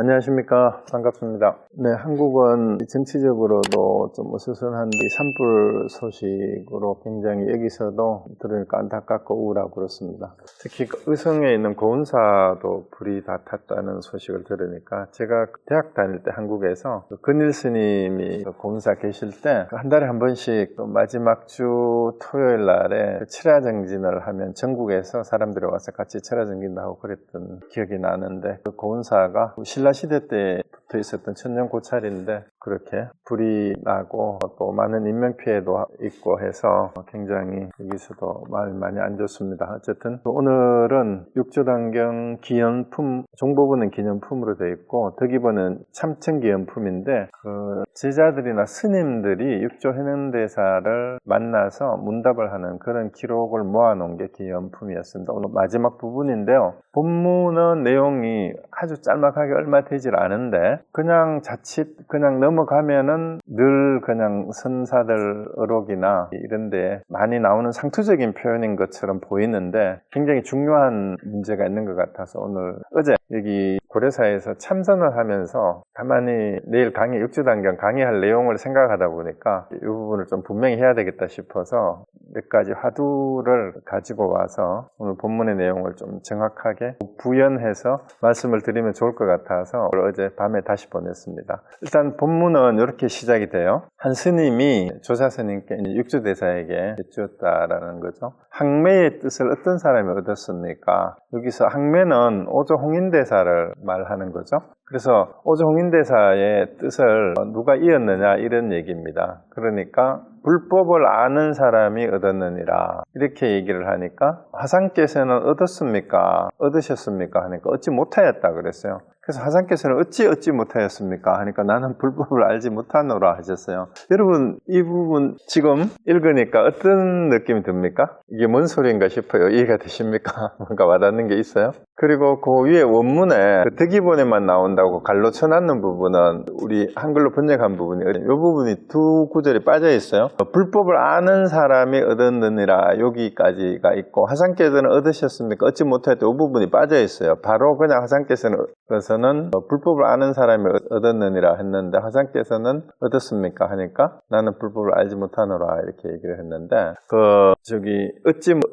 안녕하십니까. 반갑습니다. 네, 한국은 정치적으로도 좀 어수선한 이 산불 소식으로 굉장히 여기서도 들으니까 안타깝고 우울하고 그렇습니다. 특히 의성에 있는 고운사도 불이 다 탔다는 소식을 들으니까 제가 대학 다닐 때 한국에서 근일 스님이 고운사 계실 때 한 달에 한 번씩 마지막 주 토요일 날에 칠화정진을 하면 전국에서 사람들이 와서 같이 칠화정진도 하고 그랬던 기억이 나는데 그 고운사가 신라시대 때 붙어 있었던 천년 고찰인데 그렇게 불이 나고 또 많은 인명피해도 있고 해서 굉장히 여기서도 마음이 많이 안 좋습니다. 어쨌든 오늘은 육조단경 기념품, 종보부는 기념품으로 되어 있고 덕이보는 참천기념품인데 그 제자들이나 스님들이 육조해능대사를 만나서 문답을 하는 그런 기록을 모아놓은 게 기념품이었습니다. 오늘 마지막 부분인데요. 본문은 내용이 아주 짤막하게 얼마 되질 않은데 그냥 자칫 그냥 넘어가면은 늘 그냥 선사들 어록이나 이런데 많이 나오는 상투적인 표현인 것처럼 보이는데 굉장히 중요한 문제가 있는 것 같아서 오늘 어제 여기 고려사에서 참선을 하면서 가만히 내일 강의 육조단경 강의할 내용을 생각하다 보니까 이 부분을 좀 분명히 해야 되겠다 싶어서 몇 가지 화두를 가지고 와서 오늘 본문의 내용을 좀 정확하게 부연해서 말씀을 드리면 좋을 것 같아서 어제 밤에 다시 보냈습니다. 일단 본문은 이렇게 시작이 돼요. 한 스님이 조사 스님께 육조대사에게 여쭈었다라는 거죠. 항매의 뜻을 어떤 사람이 얻었습니까? 여기서 항매는 오조홍인대사를 말하는 거죠. 그래서 오조홍인대사의 뜻을 누가 이었느냐 이런 얘기입니다. 그러니까 불법을 아는 사람이 얻었느니라 이렇게 얘기를 하니까 화상께서는 얻었습니까? 얻으셨습니까? 하니까 얻지 못하였다 그랬어요. 그래서 화상께서는 어찌 못하였습니까? 하니까 나는 불법을 알지 못하노라 하셨어요. 여러분 이 부분 지금 읽으니까 어떤 느낌이 듭니까? 이게 뭔 소리인가 싶어요. 이해가 되십니까? 뭔가 와닿는 게 있어요? 그리고 그 위에 원문에 그 덕이본에만 나온다고 갈로 쳐놨는 부분은 우리 한글로 번역한 부분이 이 부분이 두 구절이 빠져 있어요. 불법을 아는 사람이 얻었느니라 여기까지가 있고 화상께서는 얻으셨습니까? 얻지 못하였다 이 부분이 빠져 있어요. 바로 그냥 화상께서는 불법을 아는 사람이 얻었느니라 했는데 화상께서는 얻었습니까? 하니까 나는 불법을 알지 못하노라 이렇게 얘기를 했는데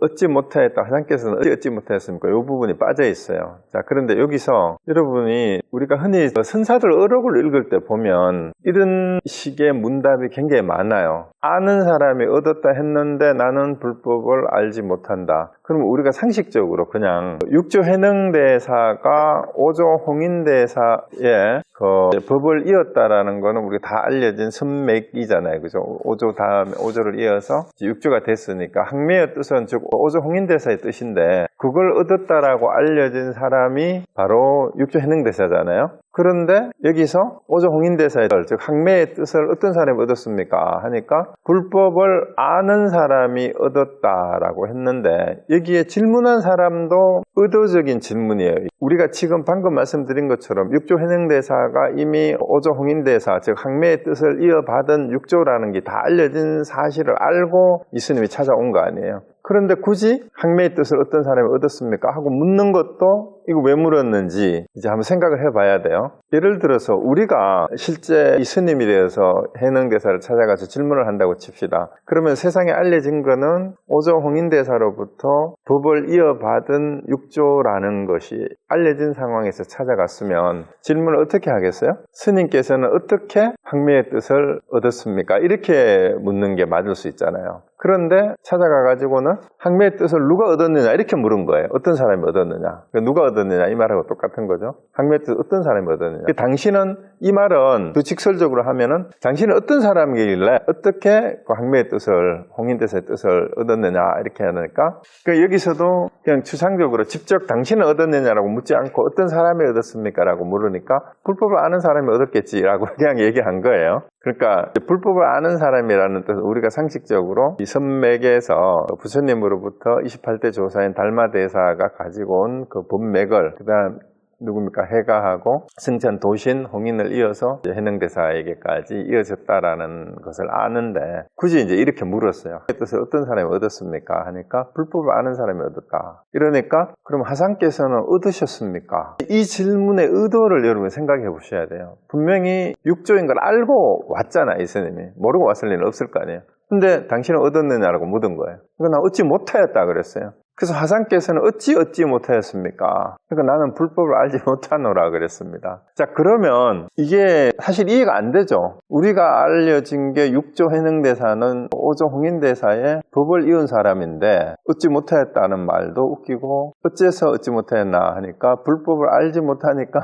얻지 못하였다 화상께서는 얻지 못하였습니까? 이 부분이 빠져 있어요. 자, 그런데 여기서 여러분이 우리가 흔히 선사들 어록을 읽을 때 보면 이런 식의 문답이 굉장히 많아요. 아는 사람이 얻었다 했는데 나는 불법을 알지 못한다. 그러면 우리가 상식적으로 그냥 육조해능대사가 오조홍인대사의 그 법을 이었다라는 거는 우리가 다 알려진 선맥이잖아요. 그죠? 오조 다음에 오조를 이어서 육조가 됐으니까 항매의 뜻은 즉 오조홍인대사의 뜻인데 그걸 얻었다라고 알려진 사람이 바로 육조해능대사잖아요. 그런데 여기서 오조홍인대사의 뜻, 즉 항매의 뜻을 어떤 사람이 얻었습니까? 하니까 불법을 아는 사람이 얻었다라고 했는데 여기에 질문한 사람도 의도적인 질문이에요. 우리가 지금 방금 말씀드린 것처럼 육조해능대사가 이미 오조홍인대사, 즉 항매의 뜻을 이어받은 육조라는 게 다 알려진 사실을 알고 이 스님이 찾아온 거 아니에요. 그런데 굳이 항매의 뜻을 어떤 사람이 얻었습니까? 하고 묻는 것도 이거 왜 물었는지 이제 한번 생각을 해봐야 돼요. 예를 들어서 우리가 실제 이 스님에 대해서 해능대사를 찾아가서 질문을 한다고 칩시다. 그러면 세상에 알려진 거는 오조홍인대사로부터 법을 이어받은 육조라는 것이 알려진 상황에서 찾아갔으면 질문을 어떻게 하겠어요? 스님께서는 어떻게 항매의 뜻을 얻었습니까? 이렇게 묻는 게 맞을 수 있잖아요. 그런데 찾아가가지고는 항매의 뜻을 누가 얻었느냐 이렇게 물은 거예요. 어떤 사람이 얻었느냐. 누가 얻었느냐 이 말하고 똑같은 거죠. 항매의 뜻을 어떤 사람이 얻었느냐. 당신은 이 말은 더 직설적으로 하면은 당신은 어떤 사람이길래 어떻게 그 항매의 뜻을 홍인대사의 뜻을 얻었느냐 이렇게 하니까 여기서도 그냥 추상적으로 직접 당신은 얻었느냐라고 묻지 않고 어떤 사람이 얻었습니까? 라고 물으니까 불법을 아는 사람이 얻었겠지라고 그냥 얘기한 거예요. 그러니까 불법을 아는 사람이라는 뜻은 우리가 상식적으로 이 선맥에서 부처님으로부터 28대 조사인 달마대사가 가지고 온 그 법맥을 그다음 누굽니까? 해가하고 승천, 도신, 홍인을 이어서 해능대사에게까지 이어졌다라는 것을 아는데 굳이 이제 이렇게 물었어요. 그 뜻을 어떤 사람이 얻었습니까? 하니까 불법을 아는 사람이 얻었다. 이러니까 그럼 하상께서는 얻으셨습니까? 이 질문의 의도를 여러분 생각해 보셔야 돼요. 분명히 육조인 걸 알고 왔잖아, 이 스님이. 모르고 왔을 리는 없을 거 아니에요. 근데 당신은 얻었느냐라고 묻은 거예요. 그러니까 나 얻지 못하였다 그랬어요. 그래서 하상께서는 얻지 못하였습니까? 그러니까 나는 불법을 알지 못하노라 그랬습니다. 자, 그러면 이게 사실 이해가 안 되죠. 우리가 알려진 게 육조 해능대사는 오조 홍인대사의 법을 이은 사람인데 얻지 못하였다는 말도 웃기고 어째서 얻지 못하였나 하니까 불법을 알지 못하니까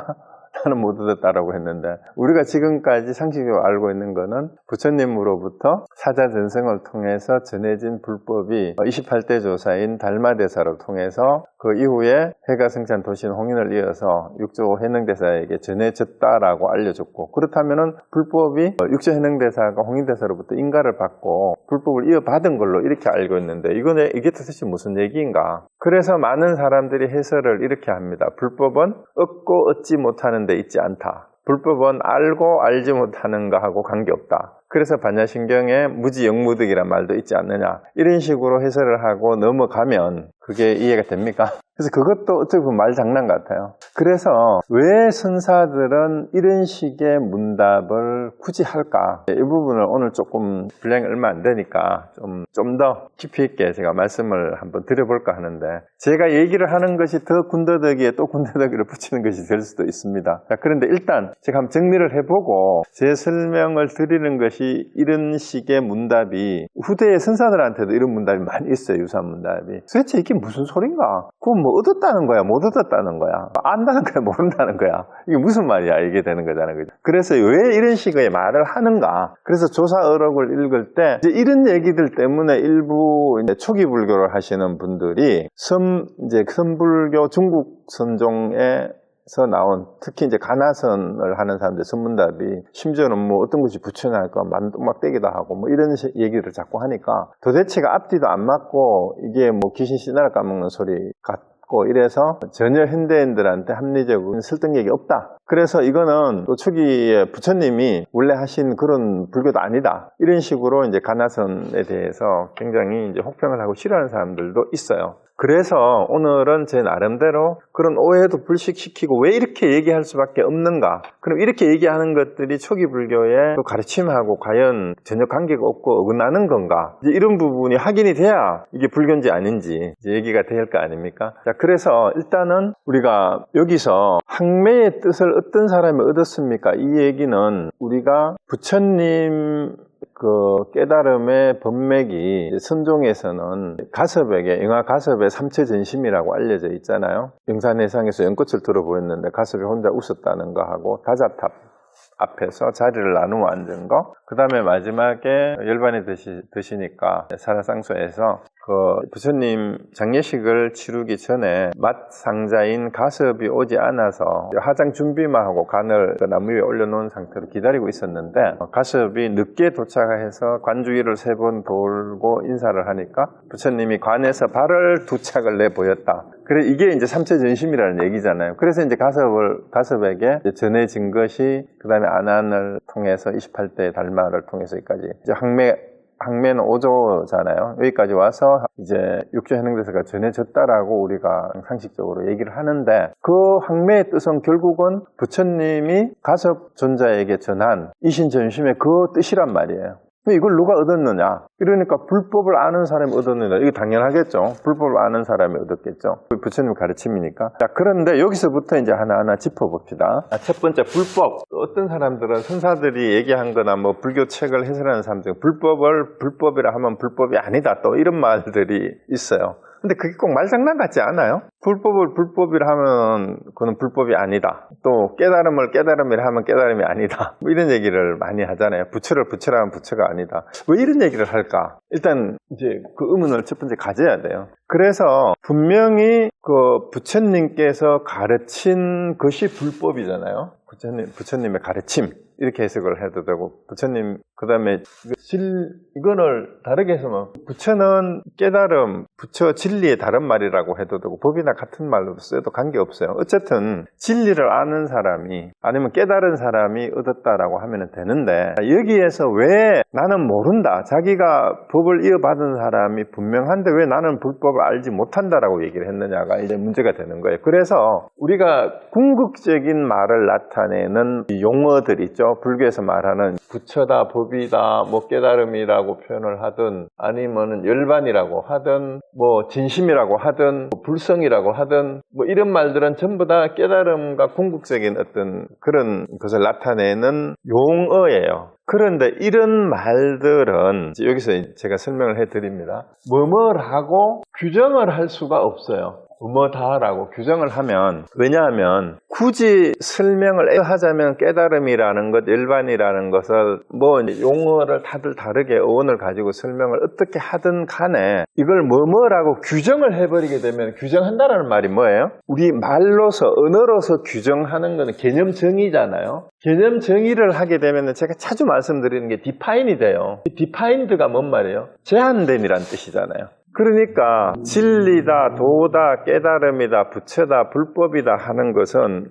나는 못 얻었다라고 했는데 우리가 지금까지 상식적으로 알고 있는 거는 부처님으로부터 사자전승을 통해서 전해진 불법이 28대 조사인 달마대사를 통해서 그 이후에 해가승천, 도신, 홍인을 이어서 육조 해능대사에게 전해졌다라고 알려줬고 그렇다면은 불법이 육조 해능대사가 홍인대사로부터 인가를 받고 불법을 이어받은 걸로 이렇게 알고 있는데 이게 도대체 무슨 얘기인가? 그래서 많은 사람들이 해설을 이렇게 합니다. 불법은 얻고 얻지 못하는 데 있지 않다. 불법은 알고 알지 못하는 거하고 관계없다. 그래서 반야신경에 무지영무득이란 말도 있지 않느냐. 이런 식으로 해설을 하고 넘어가면 그게 이해가 됩니까? 그래서 그것도 어떻게 보면 말장난 같아요. 그래서 왜 선사들은 이런 식의 문답을 굳이 할까? 이 부분을 오늘 조금 분량이 얼마 안 되니까 좀 더 깊이 있게 제가 말씀을 한번 드려볼까 하는데 제가 얘기를 하는 것이 더 군더더기에 또 군더더기를 붙이는 것이 될 수도 있습니다. 자, 그런데 일단 제가 한번 정리를 해보고 제 설명을 드리는 것이 이런 식의 문답이 후대의 선사들한테도 이런 문답이 많이 있어요. 유사한 문답이. 도대체 이게 무슨 소린가? 그건 뭐 얻었다는 거야? 못 얻었다는 거야? 안다는 거야? 모른다는 거야? 이게 무슨 말이야? 이게 되는 거잖아요. 그죠? 그래서 왜 이런 식의 말을 하는가? 그래서 조사어록을 읽을 때 이제 이런 얘기들 때문에 일부 이제 초기 불교를 하시는 분들이 선불교 중국 선종에서 나온 특히 이제 가나선을 하는 사람들 선문답이 심지어는 뭐 어떤 것이 부처냐니까 만두막대기다 하고 뭐 이런 얘기를 자꾸 하니까 도대체가 앞뒤도 안 맞고 이게 뭐 귀신 씨나라 까먹는 소리 같고 이래서 전혀 현대인들한테 합리적인 설득력이 없다. 그래서 이거는 또 초기에 부처님이 원래 하신 그런 불교도 아니다. 이런 식으로 이제 가나선에 대해서 굉장히 이제 혹평을 하고 싫어하는 사람들도 있어요. 그래서 오늘은 제 나름대로 그런 오해도 불식시키고 왜 이렇게 얘기할 수밖에 없는가? 그럼 이렇게 얘기하는 것들이 초기 불교의 그 가르침하고 과연 전혀 관계가 없고 어긋나는 건가? 이제 이런 부분이 확인이 돼야 이게 불교인지 아닌지 이제 얘기가 될 거 아닙니까? 자, 그래서 일단은 우리가 여기서 항매의 뜻을 어떤 사람이 얻었습니까? 이 얘기는 우리가 부처님 그 깨달음의 법맥이 선종에서는 가섭에게 영하가섭의 삼체전심이라고 알려져 있잖아요. 영산해상에서 연꽃을 들어보였는데 가섭이 혼자 웃었다는 거 하고 다자탑 앞에서 자리를 나누어 앉은 거, 그 다음에 마지막에 열반에 드시니까 사라상소에서 그 부처님 장례식을 치르기 전에 맛상자인 가섭이 오지 않아서 화장 준비만 하고 간을 나무 위에 올려놓은 상태로 기다리고 있었는데 가섭이 늦게 도착해서 관 주위를 3번 돌고 인사를 하니까 부처님이 관에서 발을 2착을 내보였다. 그래 이게 이제 삼체전심이라는 얘기잖아요. 그래서 이제 가섭에게 전해진 것이 그 다음에 아난을 통해서 28대 달마를 통해서까지 이제 항매는 5조잖아요. 여기까지 와서 이제 육조 해능대사가 전해졌다라고 우리가 상식적으로 얘기를 하는데 그 항매의 뜻은 결국은 부처님이 가섭 존자에게 전한 이신전심의 그 뜻이란 말이에요. 이걸 누가 얻었느냐? 그러니까 불법을 아는 사람이 얻었느냐? 이게 당연하겠죠. 불법을 아는 사람이 얻었겠죠. 부처님 가르침이니까. 자, 그런데 여기서부터 이제 하나하나 짚어봅시다. 첫 번째, 불법. 어떤 사람들은 선사들이 얘기한 거나 뭐 불교 책을 해설하는 사람들 불법을 불법이라 하면 불법이 아니다. 또 이런 말들이 있어요. 근데 그게 꼭 말장난 같지 않아요? 불법을 불법이라 하면 그건 불법이 아니다. 또 깨달음을 깨달음이라 하면 깨달음이 아니다. 뭐 이런 얘기를 많이 하잖아요. 부처를 부처라 하면 부처가 아니다. 왜 이런 얘기를 할까? 일단 이제 그 의문을 첫 번째 가져야 돼요. 그래서 분명히 그 부처님께서 가르친 것이 불법이잖아요. 부처님의 가르침. 이렇게 해석을 해도 되고, 부처님, 그 다음에, 이거를 다르게 해서 부처는 깨달음, 부처 진리의 다른 말이라고 해도 되고, 법이나 다 같은 말로 써도 관계없어요. 어쨌든 진리를 아는 사람이 아니면 깨달은 사람이 얻었다라고 하면 되는데, 여기에서 왜 나는 모른다, 자기가 법을 이어받은 사람이 분명한데 왜 나는 불법을 알지 못한다라고 얘기를 했느냐가 이제 문제가 되는 거예요. 그래서 우리가 궁극적인 말을 나타내는 용어들 있죠. 불교에서 말하는 부처다, 법이다, 뭐 깨달음이라고 표현을 하든 아니면 열반이라고 하든 뭐 진심이라고 하든 뭐 불성이라고 하든 뭐 이런 말들은 전부 다 깨달음과 궁극적인 어떤 그런 것을 나타내는 용어예요. 그런데 이런 말들은 여기서 제가 설명을 해드립니다. 뭐뭐라고 규정을 할 수가 없어요. 뭐다라고 규정을 하면, 왜냐하면 굳이 설명을 하자면 깨달음이라는 것, 일반이라는 것을 뭐 용어를 다들 다르게 어원을 가지고 설명을 어떻게 하든 간에 이걸 뭐뭐라고 규정을 해버리게 되면, 규정한다라는 말이 뭐예요? 우리 말로서 언어로서 규정하는 것은 개념 정의잖아요. 개념 정의를 하게 되면 제가 자주 말씀드리는 게 디파인이 돼요. 디파인드가 뭔 말이에요? 제한됨이란 뜻이잖아요. 그러니까 진리다, 도다, 깨달음이다, 부처다, 불법이다 하는 것은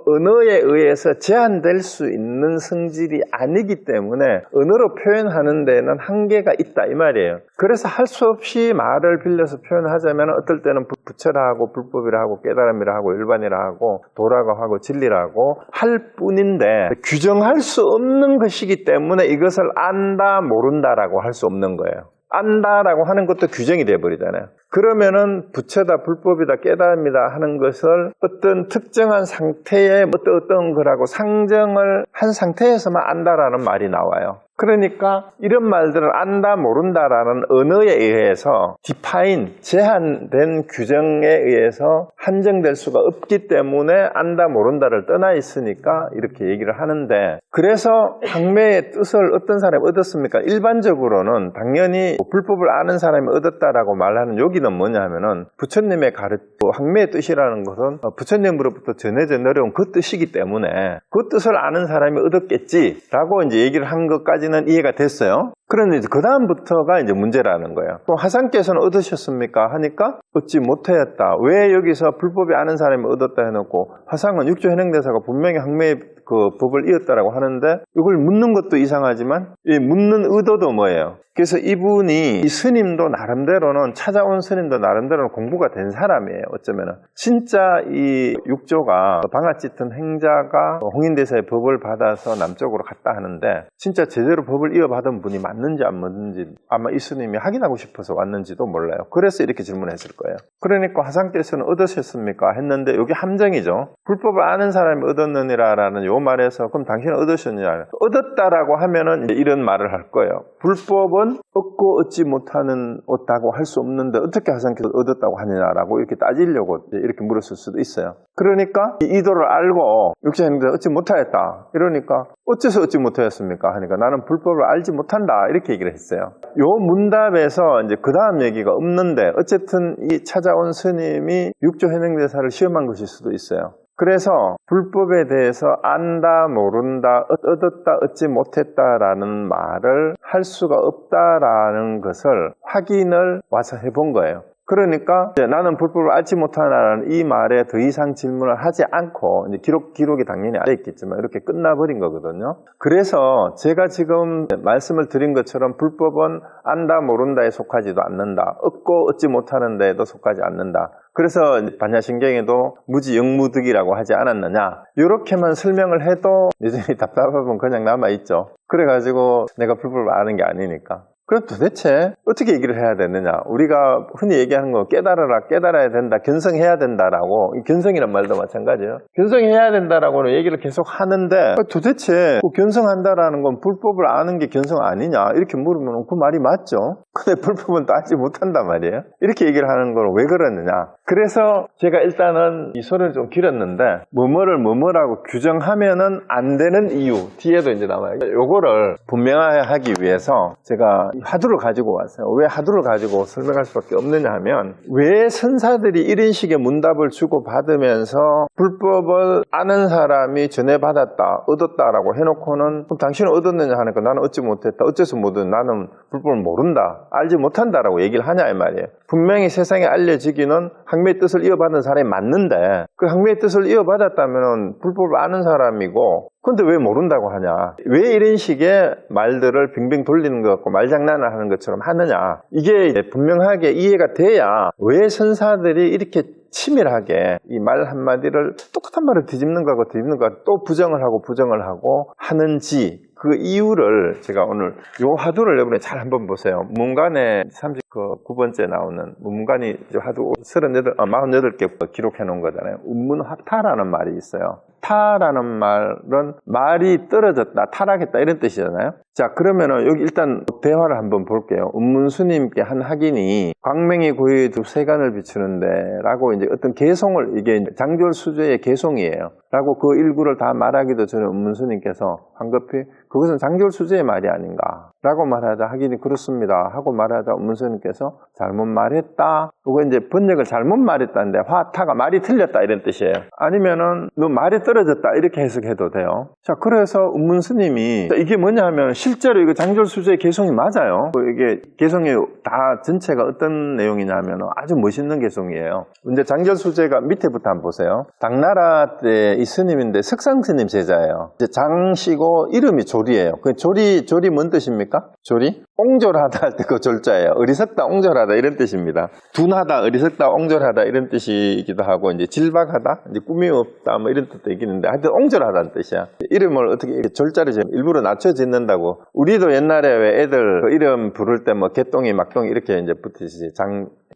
언어에 의해서 제한될 수 있는 성질이 아니기 때문에 언어로 표현하는 데는 한계가 있다 이 말이에요. 그래서 할 수 없이 말을 빌려서 표현하자면 어떨 때는 부처라 하고 불법이라 하고 깨달음이라 하고 일반이라 하고 도라고 하고 진리라고 할 뿐인데, 규정할 수 없는 것이기 때문에 이것을 안다, 모른다라고 할 수 없는 거예요. 안다라고 하는 것도 규정이 되어버리잖아요. 그러면은 부처다, 불법이다, 깨달음이다 하는 것을 어떤 특정한 상태에 어떤 거라고 상정을 한 상태에서만 안다라는 말이 나와요. 그러니까 이런 말들을 안다, 모른다라는 언어에 의해서 디파인, 제한된 규정에 의해서 한정될 수가 없기 때문에 안다, 모른다를 떠나 있으니까 이렇게 얘기를 하는데, 그래서 항매의 뜻을 어떤 사람이 얻었습니까? 일반적으로는 당연히 불법을 아는 사람이 얻었다라고 말하는 여기는 뭐냐 하면은 부처님의 가르치고 항매의 뜻이라는 것은 부처님으로부터 전해져 내려온 그 뜻이기 때문에 그 뜻을 아는 사람이 얻었겠지라고 이제 얘기를 한 것까지는 이해가 됐어요. 그런데 이제 그 다음부터가 이제 문제라는 거예요. 또 화상께서는 얻으셨습니까? 하니까 얻지 못하였다. 왜 여기서 불법이 아는 사람이 얻었다 해놓고 화상은 육조 현행대사가 분명히 항매의 그 법을 이었다라고 하는데, 이걸 묻는 것도 이상하지만 이 묻는 의도도 뭐예요? 그래서 이분이, 이 스님도 나름대로는, 찾아온 스님도 나름대로는 공부가 된 사람이에요. 어쩌면은 진짜 이 육조가 방아찌튼 행자가 홍인대사의 법을 받아서 남쪽으로 갔다 하는데 진짜 제대로 법을 이어받은 분이 맞는지 안 맞는지 아마 이 스님이 확인하고 싶어서 왔는지도 몰라요. 그래서 이렇게 질문했을 거예요. 그러니까 화상께서는 얻으셨습니까? 했는데 여기 함정이죠. 불법을 아는 사람이 얻었느니라라는 요 말에서 그럼 당신은 얻으셨느냐? 얻었다라고 하면은 이런 말을 할 거예요. 불법은 얻고 얻지 못하는 얻다고 할 수 없는데 어떻게 화상께서 얻었다고 하느냐라고 이렇게 따지려고 이렇게 물었을 수도 있어요. 그러니까 이 이도를 알고 육체행위를 얻지 못하였다. 이러니까 어째서 얻지 못하였습니까? 하니까 나는 불법을 알지 못한다. 이렇게 얘기를 했어요. 요 문답에서 이제 그 다음 얘기가 없는데, 어쨌든 이 찾아온 스님이 육조 현행대사를 시험한 것일 수도 있어요. 그래서 불법에 대해서 안다, 모른다, 얻었다, 얻지 못했다라는 말을 할 수가 없다라는 것을 확인을 와서 해본 거예요. 그러니까 이제 나는 불법을 알지 못하나라는 이 말에 더 이상 질문을 하지 않고, 이제 기록이 당연히 안 돼 있겠지만 이렇게 끝나버린 거거든요. 그래서 제가 지금 말씀을 드린 것처럼 불법은 안다, 모른다에 속하지도 않는다. 얻고 얻지 못하는 데에도 속하지 않는다. 그래서 반야신경에도 무지 영무득이라고 하지 않았느냐, 이렇게만 설명을 해도 여전히 답답함은 그냥 남아있죠. 그래가지고 내가 불법을 아는 게 아니니까. 그럼 도대체 어떻게 얘기를 해야 되느냐? 우리가 흔히 얘기하는 거 깨달아라, 깨달아야 된다, 견성해야 된다라고, 이 견성이란 말도 마찬가지예요. 견성해야 된다라고는 얘기를 계속 하는데 도대체 견성한다라는 건 불법을 아는 게 견성 아니냐? 이렇게 물으면 그 말이 맞죠. 근데 불법은 또 알지 못한단 말이에요. 이렇게 얘기를 하는 건 왜 그러느냐? 그래서 제가 일단은 이 소리를 좀 길었는데, 뭐뭐라고 규정하면은 안 되는 이유 뒤에도 이제 나와요. 요거를 분명하게 하기 위해서 제가 화두를 가지고 왔어요. 왜 화두를 가지고 설명할 수밖에 없느냐 하면, 왜 선사들이 이런 식의 문답을 주고받으면서 불법을 아는 사람이 전해받았다, 얻었다라고 해놓고는 그럼 당신은 얻었느냐 하니까 나는 얻지 못했다, 어째서 못했다, 나는 불법을 모른다, 알지 못한다라고 얘기를 하냐 이 말이에요. 분명히 세상에 알려지기는 항매의 뜻을 이어받은 사람이 맞는데, 그 항매의 뜻을 이어받았다면 불법을 아는 사람이고, 근데 왜 모른다고 하냐, 왜 이런 식의 말들을 빙빙 돌리는 것 같고 말장난을 하는 것처럼 하느냐, 이게 분명하게 이해가 돼야 왜 선사들이 이렇게 치밀하게 이 말 한마디를 똑같은 말을 뒤집는 거하고 뒤집는 거하고 또 부정을 하고 하는지, 그 이유를 제가 오늘 요 화두를 여러분이 잘 한번 보세요. 문간에 39번째 나오는 문간이 화두 48개 기록해 놓은 거잖아요. 운문화타라는 말이 있어요. 타라는 말은 말이 떨어졌다, 타락했다 이런 뜻이잖아요. 자, 그러면은 여기 일단 대화를 한번 볼게요. 운문스님께 한 학인이 광명이 고유의 두 세간을 비추는데 라고 이제 어떤 개송을, 이게 장졸수제의 개송이에요 라고 그 일구를 다 말하기도 전에 운문스님께서 황급히 그것은 장졸수제의 말이 아닌가 라고 말하자 학인이 그렇습니다 하고 말하자 운문스님께서 잘못 말했다, 그거 이제 번역을 잘못 말했다는데 화타가 말이 틀렸다 이런 뜻이에요. 아니면은 너 말이 떨어졌다 이렇게 해석해도 돼요. 자, 그래서 운문스님이 이게 뭐냐 하면 실제로 이거 장졸수제의 개송이 맞아요. 이게 개송이 다 전체가 어떤 내용이냐 하면 아주 멋있는 개송이에요. 근데 장졸수제가 밑에부터 한번 보세요. 당나라 때 이 스님인데 석상스님 제자예요. 이제 장씨고 이름이 조리예요. 그 조리 뭔 뜻입니까? 조리? 옹졸하다 할 때 그 졸자예요. 어리석다, 옹졸하다 이런 뜻입니다. 둔하다, 어리석다, 옹졸하다 이런 뜻이기도 하고, 이제 질박하다, 이제 꿈이 없다 뭐 이런 뜻도 있겠는데 하여튼 옹졸하다는 뜻이야. 이름을 어떻게 졸자를 일부러 낮춰 짓는다고. 우리도 옛날에 왜 애들 그 이름 부를 때 뭐 개똥이 막똥이 이렇게 이제 붙이지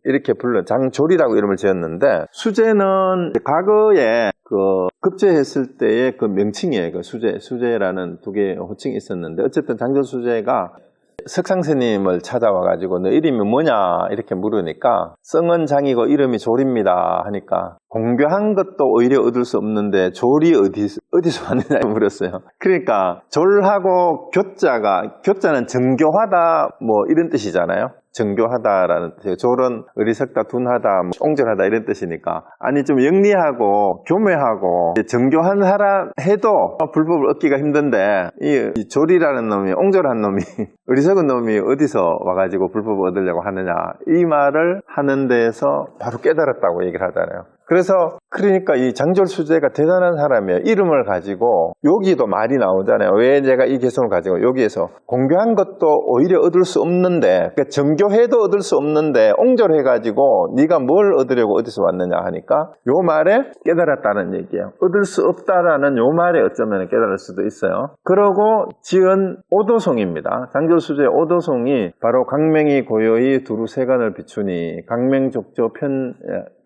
이렇게 불러 장졸이라고 이름을 지었는데, 수제는 과거에 그 급제했을 때의 그 명칭이에요. 그 수제라는 두 개의 호칭이 있었는데, 어쨌든 장졸수제가 석상스님을 찾아와가지고 너 이름이 뭐냐 이렇게 물으니까 성은 장이고 이름이 졸입니다 하니까 공교한 것도 오히려 얻을 수 없는데 졸이 어디서 왔느냐 물었어요. 그러니까 졸하고 교자는 정교하다 뭐 이런 뜻이잖아요. 정교하다라는 뜻이에요. 졸은 어리석다, 둔하다, 옹졸하다 이런 뜻이니까, 아니 좀 영리하고 교묘하고 정교한 사람 해도 불법을 얻기가 힘든데 이 졸이라는 놈이, 옹졸한 놈이 어리석은 놈이 어디서 와가지고 불법을 얻으려고 하느냐, 이 말을 하는 데에서 바로 깨달았다고 얘기를 하잖아요. 그러니까 이 장졸수제가 대단한 사람이에요. 이름을 가지고 여기도 말이 나오잖아요. 왜 제가 이 개성을 가지고 여기에서 공교한 것도 오히려 얻을 수 없는데, 그러니까 정교해도 얻을 수 없는데 옹졸해가지고 네가 뭘 얻으려고 어디서 왔느냐 하니까 요 말에 깨달았다는 얘기예요. 얻을 수 없다라는 요 말에 어쩌면 깨달을 수도 있어요. 그러고 지은 오도송입니다. 장졸수제의 오도송이 바로 광명이 고요히 두루 세간을 비추니, 광명족조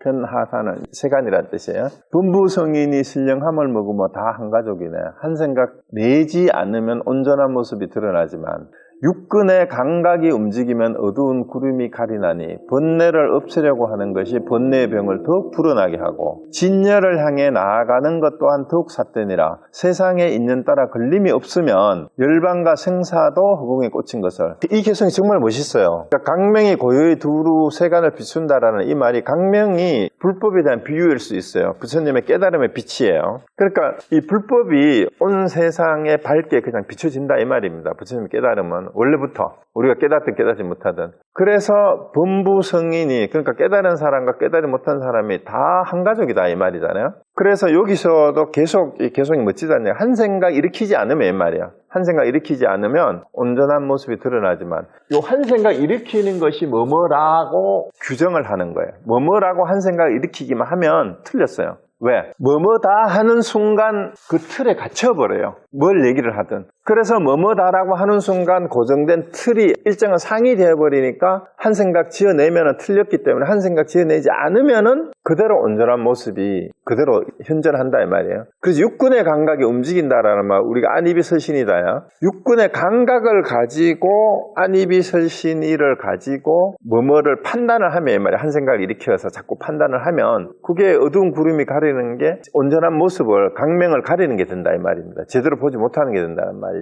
편하사는 세간이란 뜻이에요. 범부성인이 신령함을 머금어 다 한 가족이네. 한 생각 내지 않으면 온전한 모습이 드러나지만 육근의 감각이 움직이면 어두운 구름이 가리나니, 번뇌를 없애려고 하는 것이 번뇌의 병을 더욱 불어나게 하고 진열을 향해 나아가는 것 또한 더욱 삿되니라. 세상에 인연 따라 걸림이 없으면 열반과 생사도 허공에 꽂힌 것을. 이 개성이 정말 멋있어요. 그러니까 강명이 고요히 두루 세간을 비춘다라는 이 말이 강명이 불법에 대한 비유일 수 있어요. 부처님의 깨달음의 빛이에요. 그러니까 이 불법이 온 세상에 밝게 그냥 비춰진다 이 말입니다. 부처님의 깨달음은 원래부터 우리가 깨닫든 깨닫지 못하든. 그래서 범부성인이, 그러니까 깨달은 사람과 깨달지 못한 사람이 다 한 가족이다 이 말이잖아요. 그래서 여기서도 계속 이 개성이 멋지지 않냐, 한 생각 일으키지 않으면 이 말이야. 한 생각 일으키지 않으면 온전한 모습이 드러나지만, 요 한 생각 일으키는 것이 뭐뭐라고 규정을 하는 거예요. 뭐뭐라고 한 생각 일으키기만 하면 틀렸어요. 왜? 뭐뭐다 하는 순간 그 틀에 갇혀버려요. 뭘 얘기를 하든. 그래서 뭐뭐다라고 하는 순간 고정된 틀이 일정한 상이 되어버리니까 한 생각 지어내면 틀렸기 때문에, 한 생각 지어내지 않으면은 그대로 온전한 모습이 그대로 현존한다 이 말이에요. 그래서 육군의 감각이 움직인다라는 말, 우리가 안이비설신이다야. 육군의 감각을 가지고 안이비설신이를 가지고 뭐뭐를 판단을 하면 이 말이야. 한 생각을 일으켜서 자꾸 판단을 하면 그게 어두운 구름이 가리는 게 온전한 모습을, 강명을 가리는 게 된다 이 말입니다. 제대로 보지 못하는 게 된다는 말이죠.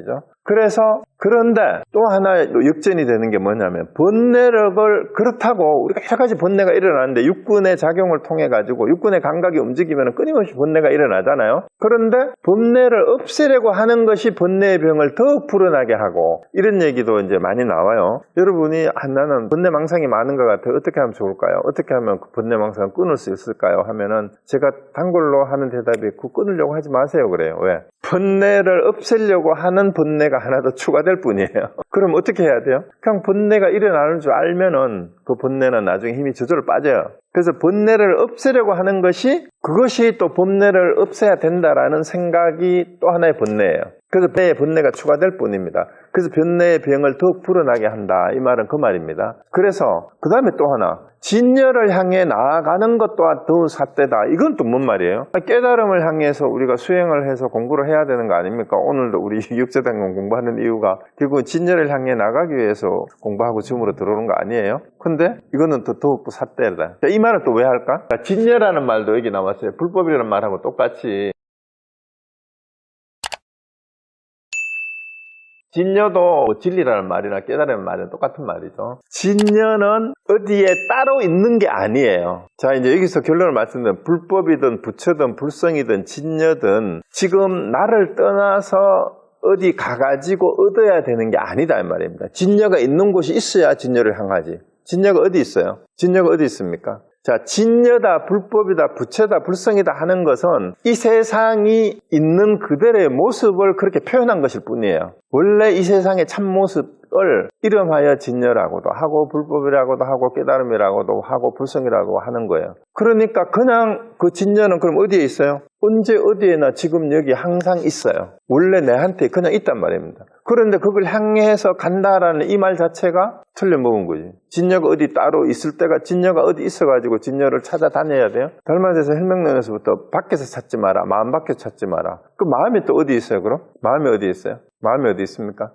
그래서 그런데 또 하나 역전이 되는 게 뭐냐면 번뇌력을 그렇다고 우리가 여러 가지 번뇌가 일어나는데 육군의 작용을 통해 가지고 육군의 감각이 움직이면 끊임없이 번뇌가 일어나잖아요. 그런데 번뇌를 없애려고 하는 것이 번뇌의 병을 더욱 불어나게 하고 이런 얘기도 이제 많이 나와요. 여러분이 나는 번뇌망상이 많은 것 같아요. 어떻게 하면 좋을까요? 어떻게 하면 그 번뇌망상을 끊을 수 있을까요? 하면은 제가 단골로 하는 대답이 그 끊으려고 하지 마세요 그래요. 왜? 번뇌를 없애려고 하는 번뇌가 하나 더 추가될 뿐이에요. 그럼 어떻게 해야 돼요? 그냥 번뇌가 일어나는 줄 알면은 그 번뇌는 나중에 힘이 저절로 빠져요. 그래서 번뇌를 없애려고 하는 것이 그것이 또 번뇌를 없애야 된다라는 생각이 또 하나의 번뇌예요. 그래서 배에 번뇌가 추가될 뿐입니다. 그래서 번뇌의 병을 더욱 불어나게 한다. 이 말은 그 말입니다. 그래서 그 다음에 또 하나 진여를 향해 나아가는 것 또한 더욱 삿대다. 이건 또 뭔 말이에요? 깨달음을 향해서 우리가 수행을 해서 공부를 해야 되는 거 아닙니까? 오늘도 우리 육체단공 공부하는 이유가 결국은 진여를 향해 나가기 위해서 공부하고 지금으로 들어오는 거 아니에요? 근데 이거는 더욱 삿대다. 이 말을 또 왜 할까? 진여라는 말도 여기 나왔어요. 불법이라는 말하고 똑같이 진여도 진리라는 말이나 깨달음의 말은 똑같은 말이죠. 진여는 어디에 따로 있는 게 아니에요. 자, 이제 여기서 결론을 말씀드리면 불법이든 부처든 불성이든 진여든 지금 나를 떠나서 어디 가가지고 얻어야 되는 게 아니다 이 말입니다. 진여가 있는 곳이 있어야 진여를 향하지. 진여가 어디 있어요? 진여가 어디 있습니까? 자, 진여다, 불법이다, 부처다, 불성이다 하는 것은 이 세상이 있는 그대로의 모습을 그렇게 표현한 것일 뿐이에요. 원래 이 세상의 참모습을 이름하여 진여라고도 하고 불법이라고도 하고 깨달음이라고도 하고 불성이라고 하는 거예요. 그러니까 그냥 그 진여는 그럼 어디에 있어요? 언제 어디에나 지금 여기 항상 있어요. 원래 내한테 그냥 있단 말입니다. 그런데 그걸 향해서 간다라는 이 말 자체가 틀려먹은 거지. 진여가 어디 따로 있을 때가 진여가 어디 있어가지고 진여를 찾아다녀야 돼요. 달마에서 혈명론에서부터 밖에서 찾지 마라. 마음 밖에서 찾지 마라. 그 마음이 또 어디 있어요 그럼? 마음이 어디 있어요? 마음이 어디 있습니까?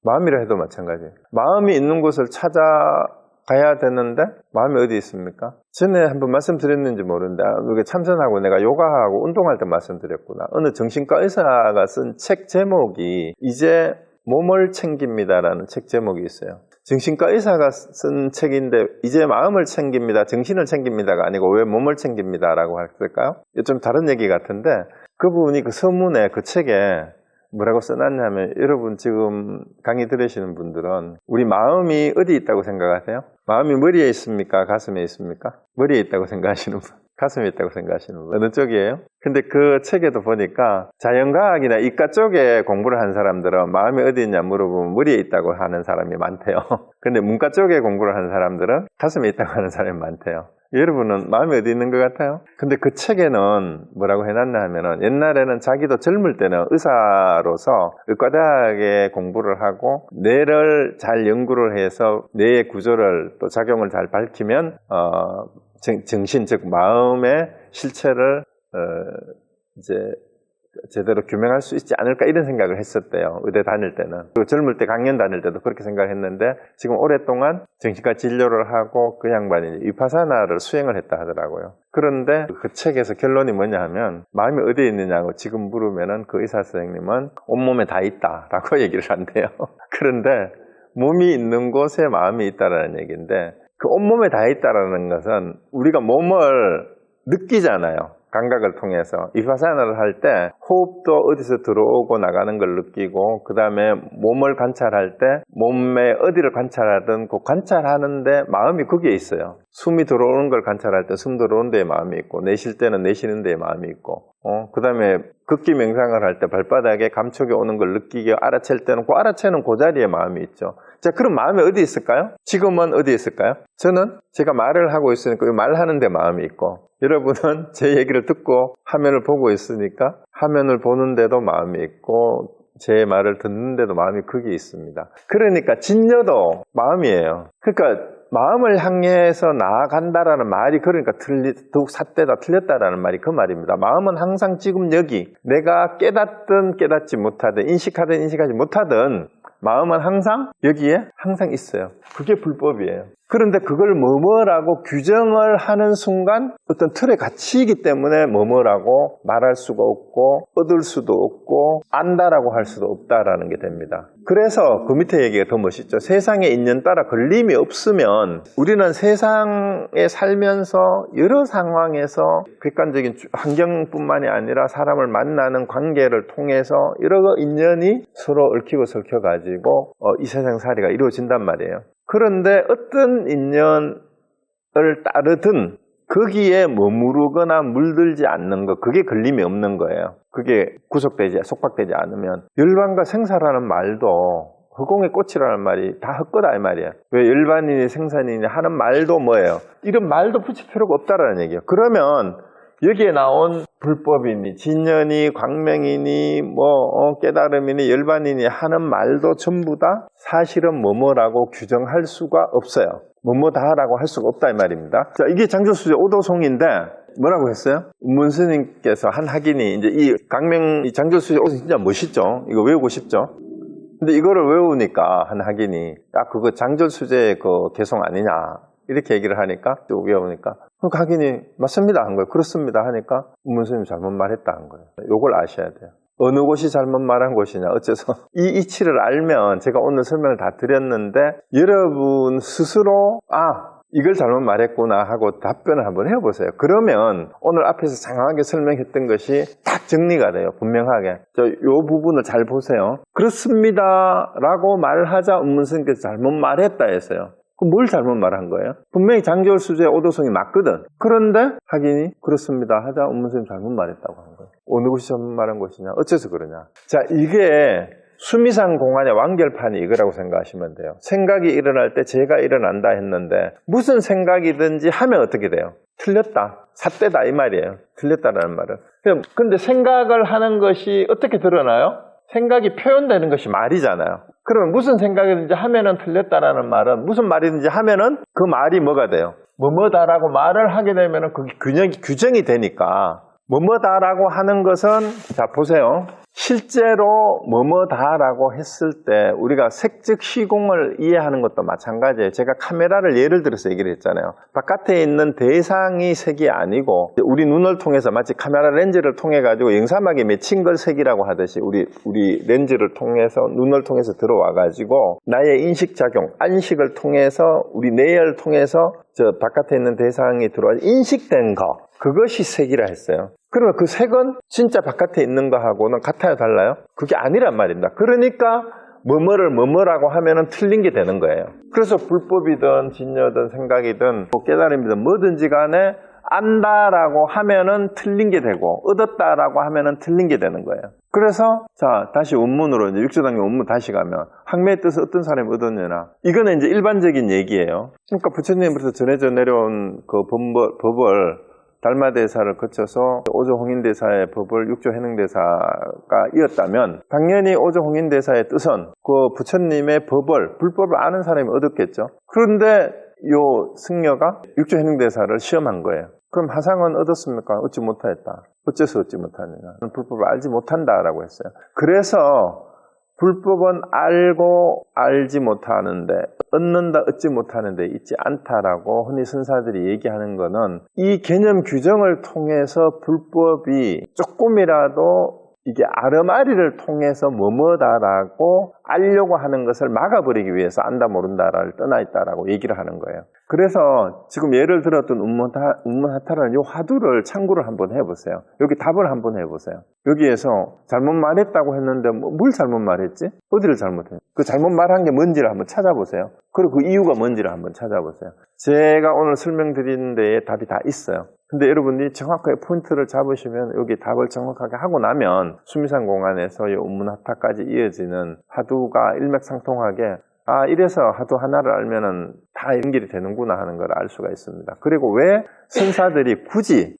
마음이라 해도 마찬가지예요. 마음이 있는 곳을 찾아가야 되는데 마음이 어디 있습니까? 전에 한번 말씀드렸는지 모르는데 여기 참선하고 내가 요가하고 운동할 때 말씀드렸구나. 어느 정신과 의사가 쓴 책 제목이 이제 몸을 챙깁니다라는 책 제목이 있어요. 정신과 의사가 쓴 책인데 이제 마음을 챙깁니다, 정신을 챙깁니다가 아니고 왜 몸을 챙깁니다라고 했을까요? 좀 다른 얘기 같은데 그분이 그 서문에 그 책에 뭐라고 써놨냐면 여러분 지금 강의 들으시는 분들은 우리 마음이 어디 있다고 생각하세요? 마음이 머리에 있습니까? 가슴에 있습니까? 머리에 있다고 생각하시는 분, 가슴에 있다고 생각하시는 분 어느 쪽이에요? 근데 그 책에도 보니까 자연과학이나 이과 쪽에 공부를 한 사람들은 마음이 어디 있냐 물어보면 머리에 있다고 하는 사람이 많대요. 근데 문과 쪽에 공부를 하는 사람들은 가슴에 있다고 하는 사람이 많대요. 여러분은 마음이 어디 있는 것 같아요? 근데 그 책에는 뭐라고 해놨나 하면은 옛날에는 자기도 젊을 때는 의사로서 의과대학에 공부를 하고 뇌를 잘 연구를 해서 뇌의 구조를 또 작용을 잘 밝히면 정신 즉 마음의 실체를 이제 제대로 규명할 수 있지 않을까 이런 생각을 했었대요. 의대 다닐 때는. 그리고 젊을 때 강연 다닐 때도 그렇게 생각했는데 지금 오랫동안 정신과 진료를 하고 그 양반이 위파사나를 수행을 했다 하더라고요. 그런데 그 책에서 결론이 뭐냐 하면 마음이 어디에 있느냐고 지금 물으면은 그 의사 선생님은 온몸에 다 있다라고 얘기를 한대요. 그런데 몸이 있는 곳에 마음이 있다라는 얘기인데 그 온몸에 다 있다라는 것은 우리가 몸을 느끼잖아요. 감각을 통해서. 위파사나를 할 때 호흡도 어디서 들어오고 나가는 걸 느끼고 그 다음에 몸을 관찰할 때 몸의 어디를 관찰하든 그 관찰하는데 마음이 거기에 있어요. 숨이 들어오는 걸 관찰할 때 숨 들어오는 데에 마음이 있고 내쉴 때는 내쉬는 데에 마음이 있고 그 다음에 극기 명상을 할 때 발바닥에 감촉이 오는 걸 느끼게 알아챌 때는 그 알아채는 그 자리에 마음이 있죠. 자, 그럼 마음이 어디 있을까요? 지금은 어디 있을까요? 저는 제가 말을 하고 있으니까 말하는 데 마음이 있고 여러분은 제 얘기를 듣고 화면을 보고 있으니까 화면을 보는데도 마음이 있고 제 말을 듣는데도 마음이 거기에 있습니다. 그러니까 진여도 마음이에요. 그러니까 마음을 향해서 나아간다라는 말이 그러니까 더욱 삿대다 틀렸다라는 말이 그 말입니다. 마음은 항상 지금 여기 내가 깨닫든 깨닫지 못하든 인식하든 인식하지 못하든 마음은 항상 여기에 항상 있어요. 그게 불법이에요. 그런데 그걸 뭐뭐라고 규정을 하는 순간 어떤 틀에 갇히기 때문에 뭐뭐라고 말할 수가 없고 얻을 수도 없고 안다라고 할 수도 없다라는 게 됩니다. 그래서 그 밑에 얘기가 더 멋있죠. 세상에 인연 따라 걸림이 없으면 우리는 세상에 살면서 여러 상황에서 객관적인 환경뿐만이 아니라 사람을 만나는 관계를 통해서 여러 인연이 서로 얽히고 설켜가지고 이 세상살이가 이루어진단 말이에요. 그런데 어떤 인연을 따르든 거기에 머무르거나 물들지 않는 것, 그게 걸림이 없는 거예요. 그게 구속되지, 속박되지 않으면. 열반과 생사라는 말도 허공의 꽃이라는 말이 다 헛거다 이 말이에요. 왜 열반이니 생산이니 하는 말도 뭐예요? 이런 말도 붙일 필요가 없다라는 얘기예요. 그러면 여기에 나온 불법이니 진연이 광명이니 깨달음이니 열반이니 하는 말도 전부 다 사실은 뭐뭐라고 규정할 수가 없어요. 뭐뭐다라고 할 수가 없다 이 말입니다. 자, 이게 장조수제 오도송인데 뭐라고 했어요? 문스님께서 한 학인이 이제 이 광명 이 장조수제 오도송 진짜 멋있죠. 이거 외우고 싶죠. 근데 이거를 외우니까 한 학인이 그거 장조수제 그 개송 아니냐 이렇게 얘기를 하니까 또 외우니까 그 학인이 맞습니다 한 거예요. 그렇습니다 하니까 문스님 잘못 말했다 한 거예요. 요걸 아셔야 돼요. 어느 곳이 잘못 말한 곳이냐 어째서 이 이치를 알면 제가 오늘 설명을 다 드렸는데 여러분 스스로 이걸 잘못 말했구나 하고 답변을 한번 해보세요. 그러면 오늘 앞에서 장황하게 설명했던 것이 딱 정리가 돼요. 분명하게. 요 부분을 잘 보세요. 그렇습니다 라고 말하자 문스님께서 잘못 말했다 했어요. 그럼 뭘 잘못 말한 거예요? 분명히 장조수제 오도송이 맞거든. 그런데 학인이 그렇습니다 하자 문스님 잘못 말했다고 한 거예요. 어느 곳이 잘못 말한 것이냐 어째서 그러냐. 자, 이게 수미상 공안의 완결판이 이거라고 생각하시면 돼요. 생각이 일어날 때 제가 일어난다 했는데 무슨 생각이든지 하면 어떻게 돼요? 틀렸다, 삿대다 이 말이에요. 틀렸다라는 말은. 근데 생각을 하는 것이 어떻게 드러나요? 생각이 표현되는 것이 말이잖아요. 그러면 무슨 생각이든지 하면은 틀렸다라는 말은 무슨 말이든지 하면은 그 말이 뭐가 돼요? 뭐뭐다라고 말을 하게 되면은 그게 규정이 되니까 뭐뭐다라고 하는 것은 자 보세요. 실제로 뭐뭐다라고 했을 때 우리가 색즉 시공을 이해하는 것도 마찬가지예요. 제가 카메라를 예를 들어서 얘기를 했잖아요. 바깥에 있는 대상이 색이 아니고 우리 눈을 통해서 마치 카메라 렌즈를 통해 가지고 영사막에 맺힌 걸 색이라고 하듯이 우리 렌즈를 통해서 눈을 통해서 들어와 가지고 나의 인식작용, 안식을 통해서 우리 뇌를 통해서 저 바깥에 있는 대상이 들어와 인식된 거, 그것이 색이라 했어요. 그러면 그 색은 진짜 바깥에 있는 거하고는 같아요, 달라요? 그게 아니란 말입니다. 그러니까 뭐뭐라고 하면은 틀린 게 되는 거예요. 그래서 불법이든 진여든 생각이든 깨달음이든 뭐든지 간에 안다라고 하면은 틀린 게 되고 얻었다라고 하면은 틀린 게 되는 거예요. 그래서 자 다시 원문으로 이제 육조당의 원문 다시 가면 학매의 뜻을 어떤 사람이 얻었느냐, 이거는 이제 일반적인 얘기예요. 그러니까 부처님으로부터 전해져 내려온 그 법을 달마대사를 거쳐서 오조홍인대사의 법을 육조해능대사가 이었다면 당연히 오조홍인대사의 뜻은 그 부처님의 불법을 아는 사람이 얻었겠죠. 그런데 요 승려가 육조해능대사를 시험한 거예요. 그럼 하상은 얻었습니까? 얻지 못하였다. 어째서 얻지 못하느냐? 불법을 알지 못한다라고 했어요. 그래서 불법은 알고 알지 못하는데 얻는다 얻지 못하는 데 있지 않다라고 흔히 선사들이 얘기하는 거는 이 개념 규정을 통해서 불법이 조금이라도 이게 아름아리를 통해서 뭐뭐다라고 알려고 하는 것을 막아버리기 위해서 안다 모른다를 떠나 있다라고 얘기를 하는 거예요. 그래서 지금 예를 들었던 운문하타라는 이 화두를 참고를 한번 해보세요. 여기 답을 한번 해보세요. 여기에서 잘못 말했다고 했는데 뭘 잘못 말했지? 어디를 잘못했지? 그 잘못 말한 게 뭔지를 한번 찾아보세요. 그리고 그 이유가 뭔지를 한번 찾아보세요. 제가 오늘 설명드린 데에 답이 다 있어요. 근데 여러분이 정확하게 포인트를 잡으시면 여기 답을 정확하게 하고 나면 수미상 공안에서 이 운문하타까지 이어지는 화두가 일맥상통하게 이래서 화두 하나를 알면은 다 연결이 되는구나 하는 걸 알 수가 있습니다. 그리고 왜 선사들이 굳이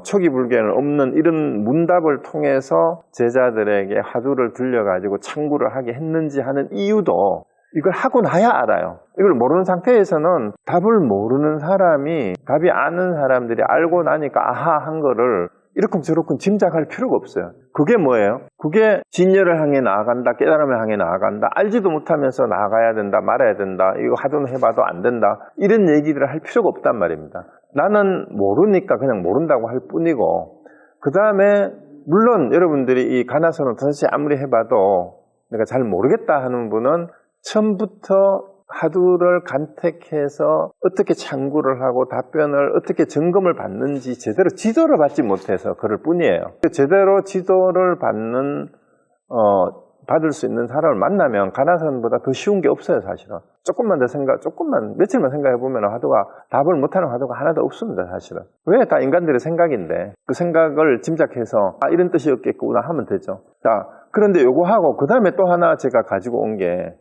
초기 불교에는 없는 이런 문답을 통해서 제자들에게 화두를 들려가지고 창구를 하게 했는지 하는 이유도 이걸 하고 나야 알아요. 이걸 모르는 상태에서는 답을 모르는 사람이 답이 아는 사람들이 알고 나니까 아하 한 거를 이렇쿵저렇쿵 짐작할 필요가 없어요. 그게 뭐예요? 그게 진리를 향해 나아간다, 깨달음을 향해 나아간다, 알지도 못하면서 나아가야 된다, 말아야 된다, 이거 하든 해봐도 안 된다, 이런 얘기들을 할 필요가 없단 말입니다. 나는 모르니까 그냥 모른다고 할 뿐이고, 그 다음에 물론 여러분들이 이 가나선을 도대체 아무리 해봐도 내가 잘 모르겠다 하는 분은 처음부터 하두를 간택해서 어떻게 참고를 하고 답변을 어떻게 점검을 받는지 제대로 지도를 받지 못해서 그럴 뿐이에요. 제대로 지도를 받을 수 있는 사람을 만나면 가나선보다 더 쉬운 게 없어요, 사실은. 조금만, 며칠만 생각해보면 하두가, 답을 못하는 하두가 하나도 없습니다, 사실은. 왜? 다 인간들의 생각인데, 그 생각을 짐작해서, 아, 이런 뜻이었겠구나 하면 되죠. 자, 그런데 요거 하고, 그 다음에 또 하나 제가 가지고 온 게,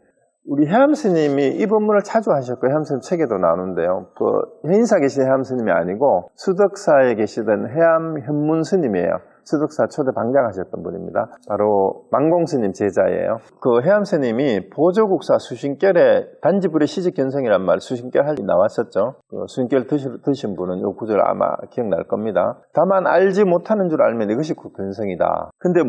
우리 해암 스님이 이 법문을 자주 하셨고, 해암 스님 책에도 나오는데요. 해인사 계신 해암 스님이 아니고, 수덕사에 계시던 해암 현문 스님이에요. 수덕사 초대 방장하셨던 분입니다. 바로 망공 스님 제자예요. 그 해암 스님이 보조국사 수신결에 단지불의 시직견성이란 말 수신결 할 때 나왔었죠. 그 수신결 드신 분은 이 구절 아마 기억날 겁니다. 다만 알지 못하는 줄 알면 이것이 그 견성이다. 근데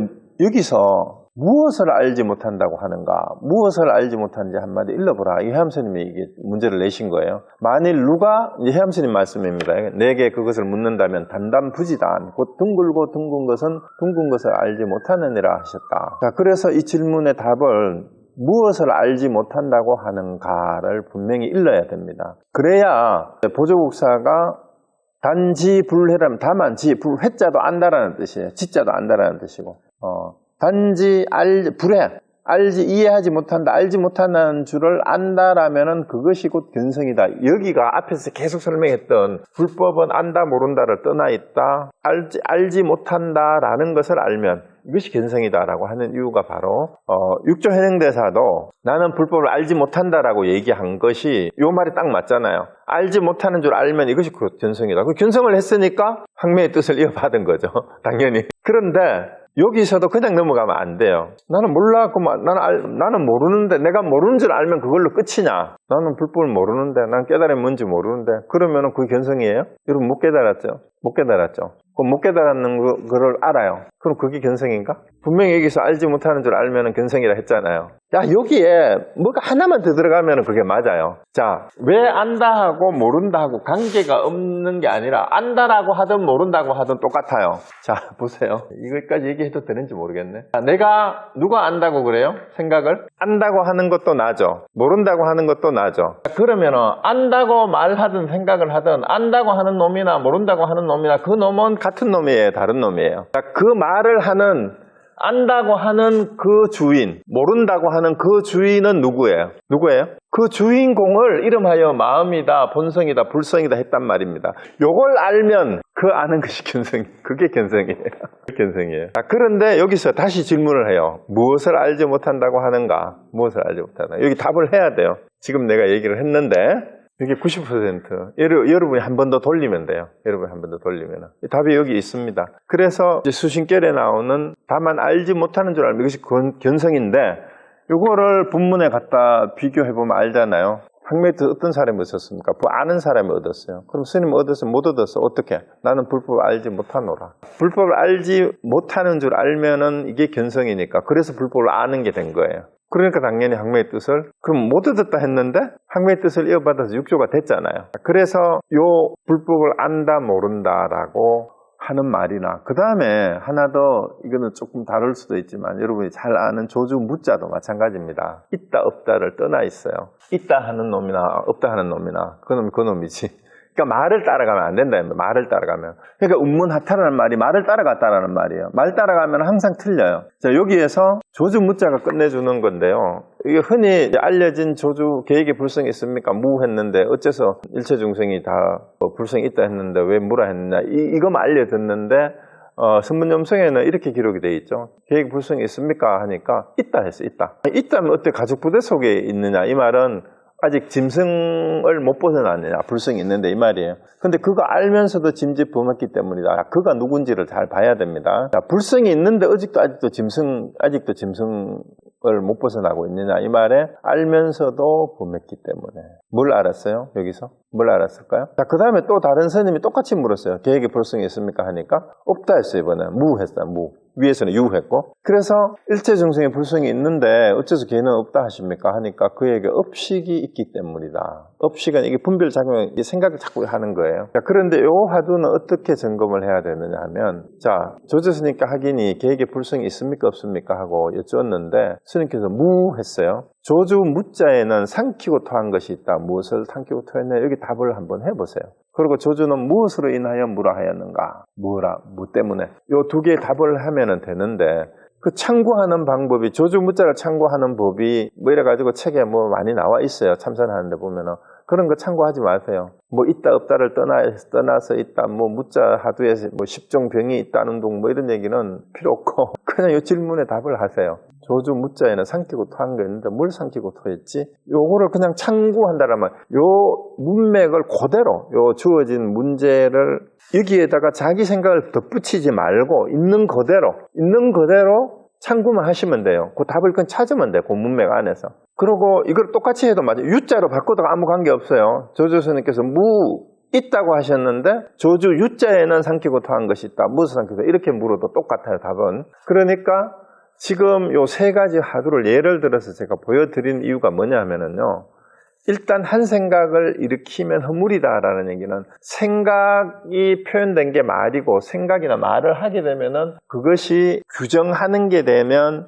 여기서 무엇을 알지 못한다고 하는가, 무엇을 알지 못하는지 한마디 일러보라. 이 해암스님이 이게 문제를 내신 거예요. 만일 누가, 이제 해암스님 말씀입니다. 내게 그것을 묻는다면 단단부지단, 곧 둥글고 둥근 것을 알지 못하느니라 하셨다. 자, 그래서 이 질문의 답을 무엇을 알지 못한다고 하는가를 분명히 일러야 됩니다. 그래야 보조국사가 단지 불해라면 다만 지 불해자도 안다라는 뜻이에요. 지자도 안다라는 뜻이고, 단지 알지 이해하지 못한다, 알지 못하는 줄을 안다라면은 그것이 곧 견성이다. 여기가 앞에서 계속 설명했던 불법은 안다 모른다를 떠나 있다, 알지 못한다라는 것을 알면 이것이 견성이다라고 하는 이유가 바로 육조 현행대사도 나는 불법을 알지 못한다라고 얘기한 것이 요 말이 딱 맞잖아요. 알지 못하는 줄 알면 이것이 그 견성이다. 그 견성을 했으니까 황매의 뜻을 이어받은 거죠. 당연히. 그런데 여기서도 그냥 넘어가면 안 돼요. 나는 몰라. 나는 모르는데, 내가 모르는 줄 알면 그걸로 끝이냐? 나는 불법을 모르는데, 난 깨달음이 뭔지 모르는데, 그러면은 그게 견성이에요? 여러분 못 깨달았죠? 못 깨달았죠? 그럼 못 깨달았는 거를 알아요. 그럼 그게 견성인가? 분명히 여기서 알지 못하는 줄 알면은 견성이라 했잖아요. 야, 여기에 뭐가 하나만 더 들어가면은 그게 맞아요. 자, 왜 안다 하고 모른다 하고 관계가 없는 게 아니라 안다라고 하든 모른다고 하든 똑같아요. 자, 보세요. 이거까지 얘기해도 되는지 모르겠네. 자, 누가 안다고 그래요? 생각을? 안다고 하는 것도 나죠. 모른다고 하는 것도 나죠. 그러면은 안다고 말하든 생각을 하든 안다고 하는 놈이나 모른다고 하는 놈이나 그 놈은 같은 놈이에요, 다른 놈이에요. 자, 그 말을 하는, 안다고 하는 그 주인, 모른다고 하는 그 주인은 누구예요? 그 주인공을 이름하여 마음이다, 본성이다, 불성이다 했단 말입니다. 요걸 알면 그 아는 것이 그게 견성이에요. 자, 그런데 여기서 다시 질문을 해요. 무엇을 알지 못한다고 하는가? 무엇을 알지 못한다. 여기 답을 해야 돼요. 지금 내가 얘기를 했는데 이게 90%. 여러분이 한 번 더 돌리면 돼요. 답이 여기 있습니다. 그래서 수신결에 나오는 다만 알지 못하는 줄 알면 이것이 견성인데, 이거를 본문에 갖다 비교해보면 알잖아요. 황매의 뜻 어떤 사람이 얻었습니까? 아는 사람이 얻었어요. 그럼 스님 얻었어요? 못 얻었어? 어떻게? 나는 불법을 알지 못하노라. 불법을 알지 못하는 줄 알면은 이게 견성이니까. 그래서 불법을 아는 게 된 거예요. 그러니까 당연히 황매의 뜻을, 그럼 못 얻었다 했는데 황매의 뜻을 이어받아서 육조가 됐잖아요. 그래서 요 불법을 안다 모른다라고 하는 말이나, 그 다음에 하나 더, 이거는 조금 다를 수도 있지만 여러분이 잘 아는 조주 무자도 마찬가지입니다. 있다 없다를 떠나 있어요. 있다 하는 놈이나 없다 하는 놈이나 그 놈이지. 그러니까 말을 따라가면 안 된다. 말을 따라가면. 그러니까 운문하타라는 말이 말을 따라갔다라는 말이에요. 말 따라가면 항상 틀려요. 자, 여기에서 조주 무자가 끝내주는 건데요. 이게 흔히 알려진 조주 계획에 불성이 있습니까? 무했는데 어째서 일체 중생이 다 불성이 있다 했는데 왜 무라 했느냐? 이거만 알려듣는데 선문염성에는 이렇게 기록이 되어 있죠. 계획 불성이 있습니까? 하니까 있다 했어. 있다면 어때 가족 부대 속에 있느냐? 이 말은 아직 짐승을 못 벗어났느냐, 불성이 있는데 이 말이에요. 근데 그거 알면서도 짐짓 범했기 때문이다. 그가 누군지를 잘 봐야 됩니다. 자, 불성이 있는데 아직도 짐승을 못 벗어나고 있느냐 이 말에 알면서도 범했기 때문에. 뭘 알았어요? 여기서? 뭘 알았을까요? 자, 그 다음에 또 다른 스님이 똑같이 물었어요. 계획에 불성이 있습니까? 하니까 없다 했어요. 이번에는 무했어요. 무. 위에서는 유했고. 그래서 일체 중생에 불성이 있는데 어째서 걔는 없다 하십니까? 하니까 그에게 업식이 있기 때문이다. 업식은 이게 분별작용, 생각을 자꾸 하는 거예요. 자, 그런데 이 화두는 어떻게 점검을 해야 되느냐 하면, 자, 조조스님께 하기니 계획에 불성이 있습니까? 없습니까? 하고 여쭈었는데 스님께서 무 했어요. 조주 무자에는 삼키고 토한 것이 있다. 무엇을 삼키고 토했냐? 여기 답을 한번 해보세요. 그리고 조주는 무엇으로 인하여 무라 하였는가? 무 때문에. 요 두 개의 답을 하면은 되는데, 그 참고하는 방법이, 조주 무자를 참고하는 법이 뭐 이래가지고 책에 뭐 많이 나와 있어요. 참선하는데 보면은. 그런 거 참고하지 마세요. 뭐 있다 없다를 떠나서 있다, 뭐 무자 하두에서 뭐 10종 병이 있다는 둥 뭐 이런 얘기는 필요 없고 그냥 이 질문에 답을 하세요. 조주 무자에는 삼키고 토한 게 있는데 뭘 삼키고 토했지? 요거를 그냥 참고한다라면 요 문맥을 그대로 요 주어진 문제를 여기에다가 자기 생각을 덧붙이지 말고 있는 그대로 참고만 하시면 돼요. 그 답을 그냥 찾으면 돼요. 그 문맥 안에서. 그리고 이걸 똑같이 해도 맞아요. 유자로 바꿔도 아무 관계 없어요. 조주 스님께서 무 있다고 하셨는데 조주 유자에는 삼키고 토한 것이 있다. 무엇을 삼키고 이렇게 물어도 똑같아요. 답은. 그러니까 지금 요 세 가지 화두를 예를 들어서 제가 보여드린 이유가 뭐냐 하면은요. 일단 한 생각을 일으키면 허물이다라는 얘기는 생각이 표현된 게 말이고 생각이나 말을 하게 되면은 그것이 규정하는 게 되면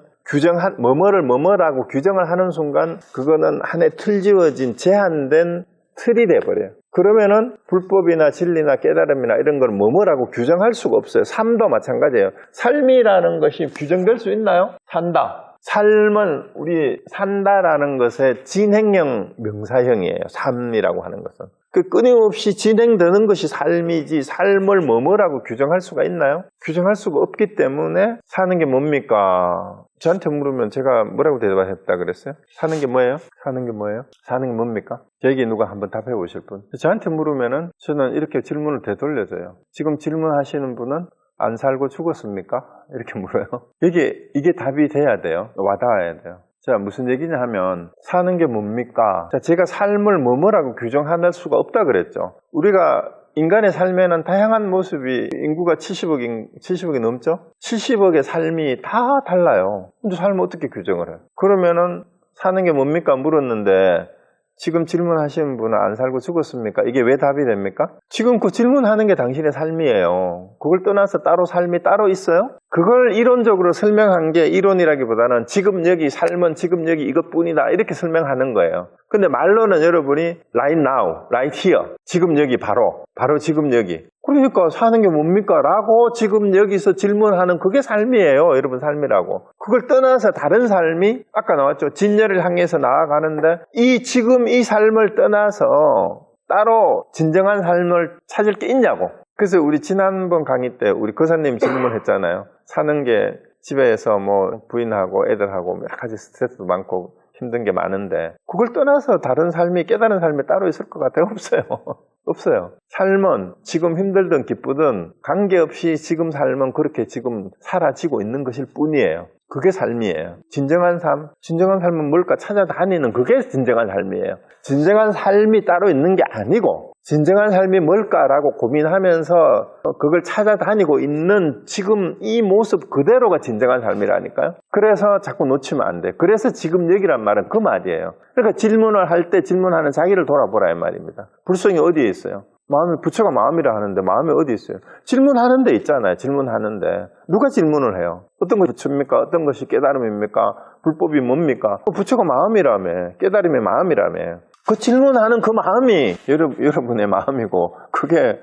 뭐뭐라고 규정을 하는 순간 그거는 하나의 틀 지어진 제한된 틀이 돼버려요. 그러면은 불법이나 진리나 깨달음이나 이런 걸 뭐뭐라고 규정할 수가 없어요. 삶도 마찬가지예요. 삶이라는 것이 규정될 수 있나요? 삶은 우리 산다라는 것의 진행형 명사형이에요. 삶이라고 하는 것은. 그 끊임없이 진행되는 것이 삶이지 삶을 뭐뭐라고 규정할 수가 있나요? 규정할 수가 없기 때문에 사는 게 뭡니까? 저한테 물으면 제가 뭐라고 대답했다 그랬어요? 사는 게 뭐예요? 사는 게 뭡니까? 여기 누가 한번 답해 보실 분? 저한테 물으면은 저는 이렇게 질문을 되돌려줘요. 지금 질문하시는 분은 안 살고 죽었습니까? 이렇게 물어요. 이게 답이 돼야 돼요. 와닿아야 돼요. 자, 무슨 얘기냐 하면 사는 게 뭡니까? 자, 제가 삶을 뭐뭐라고 규정할 수가 없다 그랬죠. 우리가 인간의 삶에는 다양한 모습이 인구가 70억이 넘죠? 70억의 삶이 다 달라요. 근데 삶을 어떻게 규정을 해요? 그러면은 사는 게 뭡니까? 물었는데 지금 질문하시는 분은 안 살고 죽었습니까? 이게 왜 답이 됩니까? 지금 그 질문하는 게 당신의 삶이에요. 그걸 떠나서 따로 삶이 따로 있어요? 그걸 이론적으로 설명한 게 이론이라기보다는 지금 여기 삶은 지금 여기 이것뿐이다 이렇게 설명하는 거예요. 근데 말로는 여러분이 right now, right here, 지금 여기 바로 지금 여기. 그러니까 사는 게 뭡니까? 라고 지금 여기서 질문하는 그게 삶이에요. 여러분 삶이라고. 그걸 떠나서 다른 삶이 아까 나왔죠. 진열을 향해서 나아가는데 지금 이 삶을 떠나서 따로 진정한 삶을 찾을 게 있냐고. 그래서 우리 지난번 강의 때 우리 거사님 질문했잖아요. 사는 게 집에서 뭐 부인하고 애들하고 여러 가지 스트레스도 많고 힘든 게 많은데 그걸 떠나서 다른 삶이 깨달은 삶이 따로 있을 것 같아요? 없어요. 삶은 지금 힘들든 기쁘든 관계없이 지금 삶은 그렇게 지금 사라지고 있는 것일 뿐이에요. 그게 삶이에요. 진정한 삶은 뭘까 찾아다니는 그게 진정한 삶이에요. 진정한 삶이 따로 있는 게 아니고 진정한 삶이 뭘까라고 고민하면서 그걸 찾아다니고 있는 지금 이 모습 그대로가 진정한 삶이라니까요. 그래서 자꾸 놓치면 안 돼. 그래서 지금 여기란 말은 그 말이에요. 그러니까 질문을 할 때 질문하는 자기를 돌아보라 이 말입니다. 불성이 어디에 있어요? 부처가 마음이라 하는데 마음이 어디 있어요? 질문하는 데 있잖아요. 질문하는데 누가 질문을 해요? 어떤 것이 부처입니까? 어떤 것이 깨달음입니까? 불법이 뭡니까? 부처가 마음이라며, 깨달음이 마음이라며. 그 질문하는 그 마음이 여러분의 마음이고 그게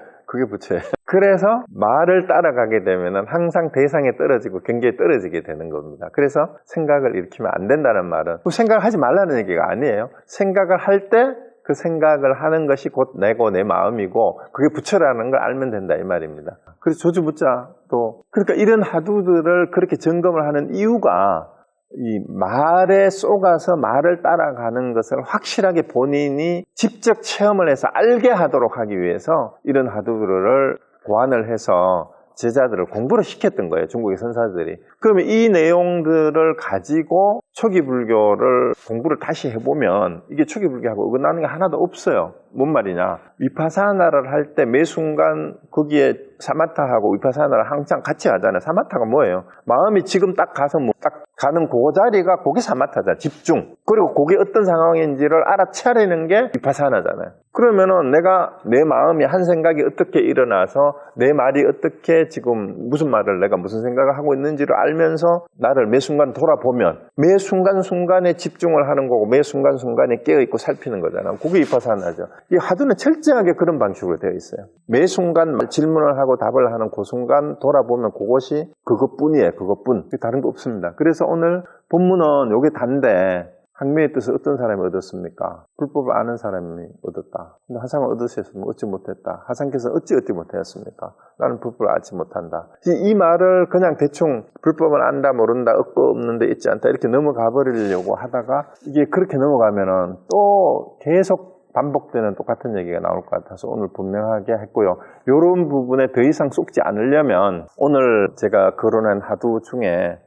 부처예요. 그래서 말을 따라가게 되면 항상 대상에 떨어지고 경계에 떨어지게 되는 겁니다. 그래서 생각을 일으키면 안 된다는 말은 생각을 하지 말라는 얘기가 아니에요. 생각을 할 때 그 생각을 하는 것이 곧 내고 내 마음이고 그게 부처라는 걸 알면 된다 이 말입니다. 그래서 조주부자도 그러니까 이런 화두들을 그렇게 점검을 하는 이유가 이 말에 쏘가서 말을 따라가는 것을 확실하게 본인이 직접 체험을 해서 알게 하도록 하기 위해서 이런 화두들을 보완을 해서 제자들을 공부를 시켰던 거예요. 중국의 선사들이. 그러면 이 내용들을 가지고 초기 불교를 공부를 다시 해보면 이게 초기 불교하고 어긋나는 게 하나도 없어요. 뭔 말이냐? 위파사나를 할 때 매 순간 거기에 사마타하고 위파사나를 항상 같이 하잖아요. 사마타가 뭐예요? 마음이 지금 딱 가서 뭐 딱 가는 그 자리가 그게 사마타잖아요. 집중. 그리고 그게 어떤 상황인지를 알아차리는 게 위파사나잖아요. 그러면은 내가 내 마음이 한 생각이 어떻게 일어나서 내 말이 어떻게 지금 무슨 말을 내가 무슨 생각을 하고 있는지를 알면서 나를 매 순간 돌아보면 매 순간순간에 집중을 하는 거고 매 순간순간에 깨어있고 살피는 거잖아요. 그게 위파사나죠. 이 하두는 철저하게 그런 방식으로 되어 있어요. 매 순간 질문을 하고 답을 하는 그 순간 돌아보면 그것이 그것뿐이에요. 그것뿐. 다른 거 없습니다. 그래서 오늘 본문은 요게 단데 항매의 뜻을 어떤 사람이 얻었습니까? 불법을 아는 사람이 얻었다. 근데 하상을 얻으셨으면 얻지 못했다. 하상께서 어찌 얻지 못하였습니까? 나는 불법을 알지 못한다. 이 말을 그냥 대충 불법을 안다 모른다 없고 없는데 있지 않다 이렇게 넘어가 버리려고 하다가 이게 그렇게 넘어가면은 또 계속 반복되는 똑같은 얘기가 나올 것 같아서 오늘 분명하게 했고요. 이런 부분에 더 이상 쏙지 않으려면 오늘 제가 거론한 하두 중에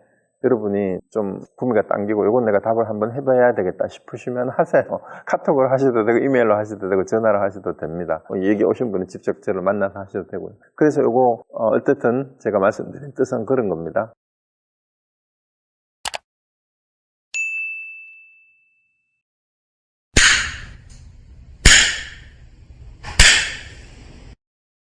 여러분이 좀 구미가 당기고 이건 내가 답을 한번 해봐야 되겠다 싶으시면 하세요. 카톡을 하셔도 되고 이메일로 하셔도 되고 전화로 하셔도 됩니다. 얘기 오신 분은 직접 저를 만나서 하셔도 되고요. 그래서 이거 어쨌든 제가 말씀드린 뜻은 그런 겁니다.